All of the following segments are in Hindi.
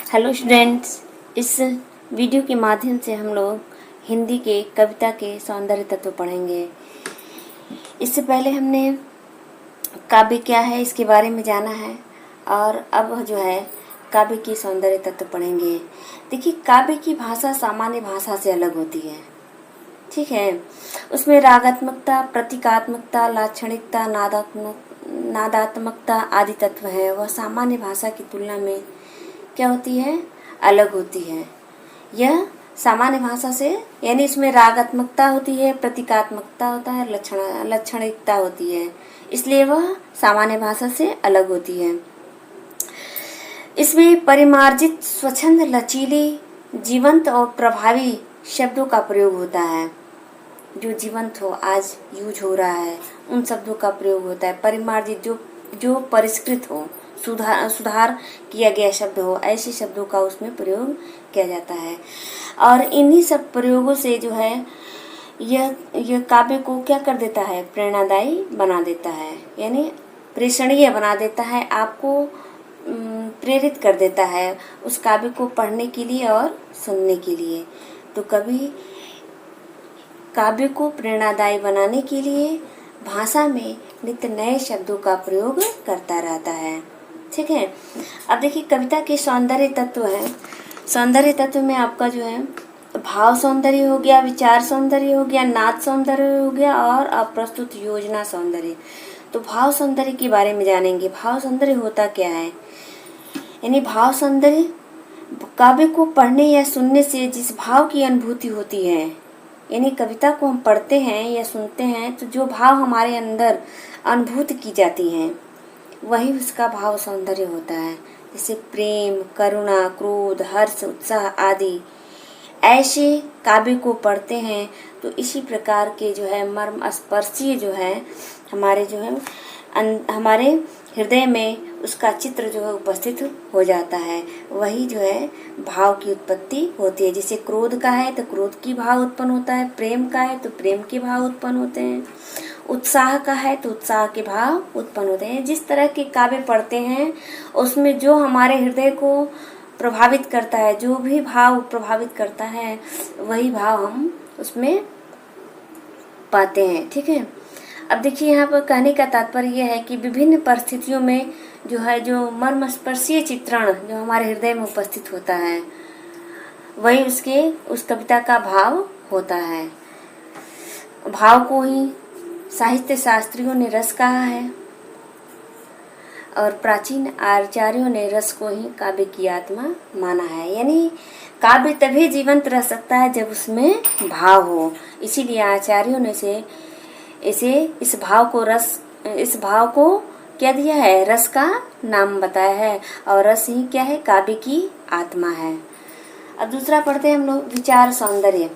हेलो स्टूडेंट्स, इस वीडियो के माध्यम से हम लोग हिंदी के कविता के सौंदर्य तत्व पढ़ेंगे। इससे पहले हमने काव्य क्या है इसके बारे में जाना है और अब जो है काव्य की सौंदर्य तत्व पढ़ेंगे। देखिए, काव्य की भाषा सामान्य भाषा से अलग होती है, ठीक है। उसमें रागात्मकता, प्रतीकात्मकता, लाक्षणिकता, नादात्मकता आदि तत्व है। वह सामान्य भाषा की तुलना में क्या होती है, अलग होती है। यह सामान्य भाषा से यानी इसमें रागात्मकता होती है, प्रतीकात्मकता होता है, लक्षणिकता होती है, इसलिए वह सामान्य भाषा से अलग होती है। इसमें परिमार्जित, स्वच्छंद, लचीली, जीवंत और प्रभावी शब्दों का प्रयोग होता है। जो जीवंत हो, आज यूज हो रहा है, उन शब्दों का प्रयोग होता है। परिमार्जित, जो परिष्कृत हो, सुधार किया गया शब्द हो, ऐसे शब्दों का उसमें प्रयोग किया जाता है। और इन्हीं सब प्रयोगों से जो है यह काव्य को क्या कर देता है, प्रेरणादायी बना देता है, यानी प्रेषणीय बना देता है, आपको प्रेरित कर देता है उस काव्य को पढ़ने के लिए और सुनने के लिए। तो कभी काव्य को प्रेरणादायी बनाने के लिए भाषा में नित्य नए शब्दों का प्रयोग करता रहता है, ठीक है। अब देखिए, कविता के सौंदर्य तत्व है। सौंदर्य तत्व में आपका जो है भाव सौंदर्य हो गया, विचार सौंदर्य हो गया, नाद सौंदर्य हो गया और अप्रस्तुत योजना सौंदर्य। तो भाव सौंदर्य के बारे में जानेंगे। भाव सौंदर्य होता क्या है, यानी भाव सौंदर्य काव्य को पढ़ने या सुनने से जिस भाव की अनुभूति होती है, यानी कविता को हम पढ़ते हैं या सुनते हैं तो जो भाव हमारे अंदर अनुभूत की जाती हैं, वही उसका भाव सौंदर्य होता है। जैसे प्रेम, करुणा, क्रोध, हर्ष, उत्साह आदि ऐसे काव्य को पढ़ते हैं तो इसी प्रकार के जो है मर्म स्पर्शीय जो है हमारे हृदय में उसका चित्र जो है उपस्थित हो जाता है। वही जो है भाव की उत्पत्ति होती है। जैसे क्रोध का है तो क्रोध की भाव उत्पन्न होता है, प्रेम का है तो प्रेम के भाव उत्पन्न होते हैं, उत्साह का है तो उत्साह के भाव उत्पन्न होते हैं। जिस तरह के काव्य पढ़ते हैं उसमें जो हमारे हृदय को प्रभावित करता है, जो भी भाव प्रभावित करता है, वही भाव हम उसमें पाते हैं, ठीक है। अब देखिए, यहाँ पर कहने का तात्पर्य यह है कि विभिन्न परिस्थितियों में जो मर्मस्पर्शीय चित्रण जो हमारे हृदय में उपस्थित होता है, वही उस कविता का भाव होता है। भाव को ही साहित्य शास्त्रियों ने रस कहा है और प्राचीन आचार्यों ने रस को ही काव्य की आत्मा माना है। यानी काव्य तभी जीवंत रह सकता है जब उसमें भाव हो। इसीलिए आचार्यों ने इस भाव को क्या दिया है, रस का नाम बताया है। और रस ही क्या है, काव्य की आत्मा है। अब दूसरा पढ़ते हैं हम लोग, विचार सौंदर्य।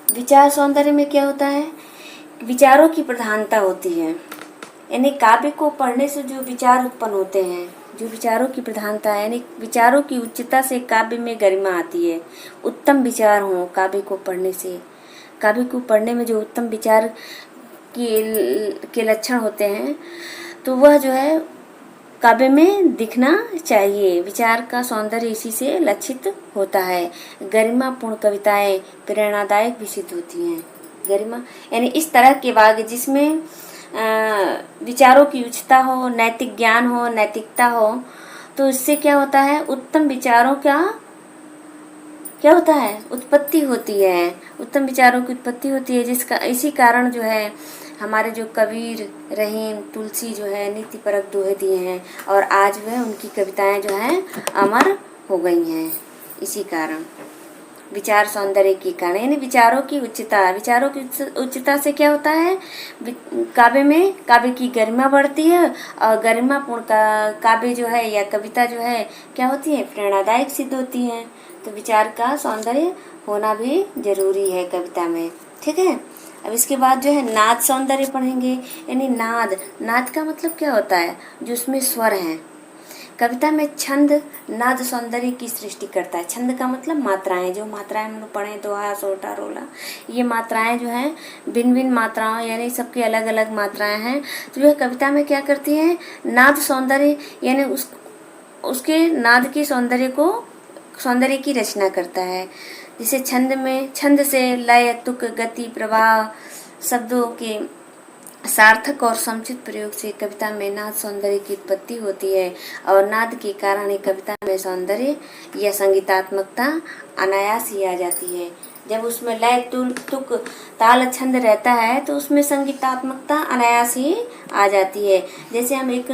विचार सौंदर्य में क्या होता है, विचारों की प्रधानता होती है। यानी काव्य को पढ़ने से जो विचार उत्पन्न होते हैं, जो विचारों की प्रधानता है, यानी विचारों की उच्चता से काव्य में गरिमा आती है। उत्तम विचार हो काव्य को पढ़ने से, काव्य को पढ़ने में जो उत्तम विचार के लक्षण होते हैं तो वह जो है काव्य में दिखना चाहिए। विचार का सौंदर्य इसी से लक्षित होता है। गरिमापूर्ण कविताएं प्रेरणादायक भी सिद्ध होती हैं। गरिमा यानी इस तरह के वाक्य जिसमें विचारों की उच्चता हो, नैतिक ज्ञान हो, नैतिकता हो, तो इससे क्या होता है, उत्तम विचारों का क्या होता है, उत्पत्ति होती है। उत्तम विचारों की उत्पत्ति होती है। इसी कारण जो है हमारे जो कबीर, रहीम, तुलसी जो है नीति परक दोहे दिए हैं और आज वह उनकी कविताएं जो हैं अमर हो गई हैं। इसी कारण विचार सौंदर्य के कारण, यानी विचारों की उच्चता से क्या होता है, काव्य की गरिमा बढ़ती है और गरिमापूर्ण काव्य जो है या कविता जो है क्या होती है, प्रेरणादायक सिद्ध होती है। तो विचार का सौंदर्य होना भी जरूरी है कविता में, ठीक है। अब इसके बाद जो है नाद सौंदर्य पढ़ेंगे। यानी नाद का मतलब क्या होता है, जो उसमें स्वर हैं। कविता में छंद नाद सौंदर्य की सृष्टि करता है। छंद का मतलब मात्राएं, जो मात्राएं हम लोग पढ़े, दोहा, सोटा, रोला, ये मात्राएं जो हैं भिन्न भिन्न मात्राएं, यानी सबकी अलग अलग मात्राएं हैं। तो यह कविता में क्या करती है, नाद सौंदर्य, यानी उसके नाद के सौंदर्य की रचना करता है। जैसे छंद से लय, तुक, गति, प्रवाह, शब्दों के सार्थक और समुचित प्रयोग से कविता में नाद सौंदर्य की उत्पत्ति होती है और नाद के कारण ही कविता में सौंदर्य या संगीतात्मकता अनायास ही आ जाती है। जब उसमें लय, तुक, ताल, छंद रहता है तो उसमें संगीतात्मकता अनायास ही आ जाती है। जैसे हम एक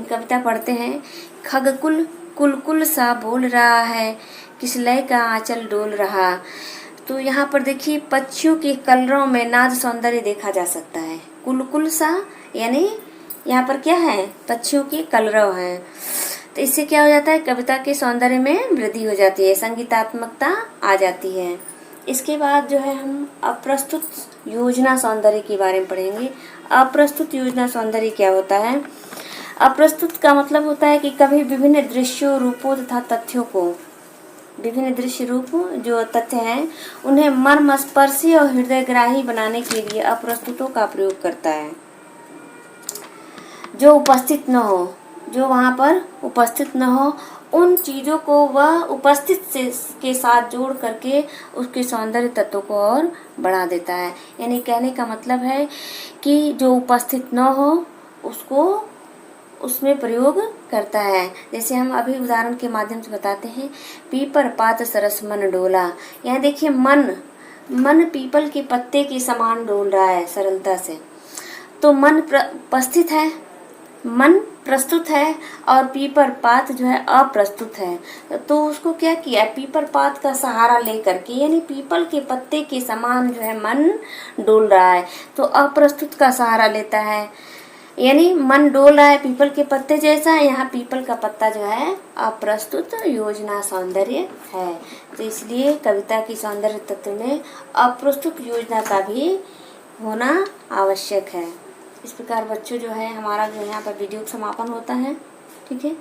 कविता पढ़ते हैं, खगकुल कुल सा बोल रहा है, किस लय का आंचल डोल रहा। तो यहाँ पर देखिए पक्षियों के कलरव में नाद सौंदर्य देखा जा सकता है। कुल सा यानी यहाँ पर क्या है, पक्षियों के कलरव हैं। तो इससे क्या हो जाता है, कविता के सौंदर्य में वृद्धि हो जाती है, संगीतात्मकता आ जाती है। इसके बाद जो है हम अप्रस्तुत योजना सौंदर्य के बारे में पढ़ेंगे। अप्रस्तुत योजना सौंदर्य क्या होता है? अप्रस्तुत का मतलब होता है कि कभी विभिन्न दृश्यों, रूपों तथा तथ्यों को, विभिन्न दृश्य रूप जो तथ्य हैं उन्हें मर्मस्पर्शी और हृदयग्राही बनाने के लिए अप्रस्तुतों का प्रयोग करता है। जो उपस्थित न हो, जो वहाँ पर उपस्थित न हो, उन चीज़ों को वह उपस्थित के साथ जोड़ करके उसके सौंदर्य तत्वों को और बढ़ा देता है। यानी कहने का मतलब है कि जो उपस्थित न हो उसको उसमें प्रयोग करता है। जैसे हम अभी उदाहरण के माध्यम से बताते हैं, पीपर पात सरस मन डोला। यहाँ देखिए मन पीपल के पत्ते के समान डोल रहा है सरलता से। तो मन उपस्थित है, मन प्रस्तुत है और पीपर पात जो है अप्रस्तुत है। तो उसको क्या किया, पीपर पात का सहारा लेकर के, यानी पीपल के पत्ते के समान जो है मन डोल रहा है, तो अप्रस्तुत का सहारा लेता है। यानी मन डोल रहा है पीपल के पत्ते जैसा, यहाँ पीपल का पत्ता जो है अप्रस्तुत योजना सौंदर्य है। तो इसलिए कविता की सौंदर्य तत्व में अप्रस्तुत योजना का भी होना आवश्यक है। इस प्रकार बच्चों जो है हमारा जो यहाँ पर वीडियो समापन होता है। ठीक है।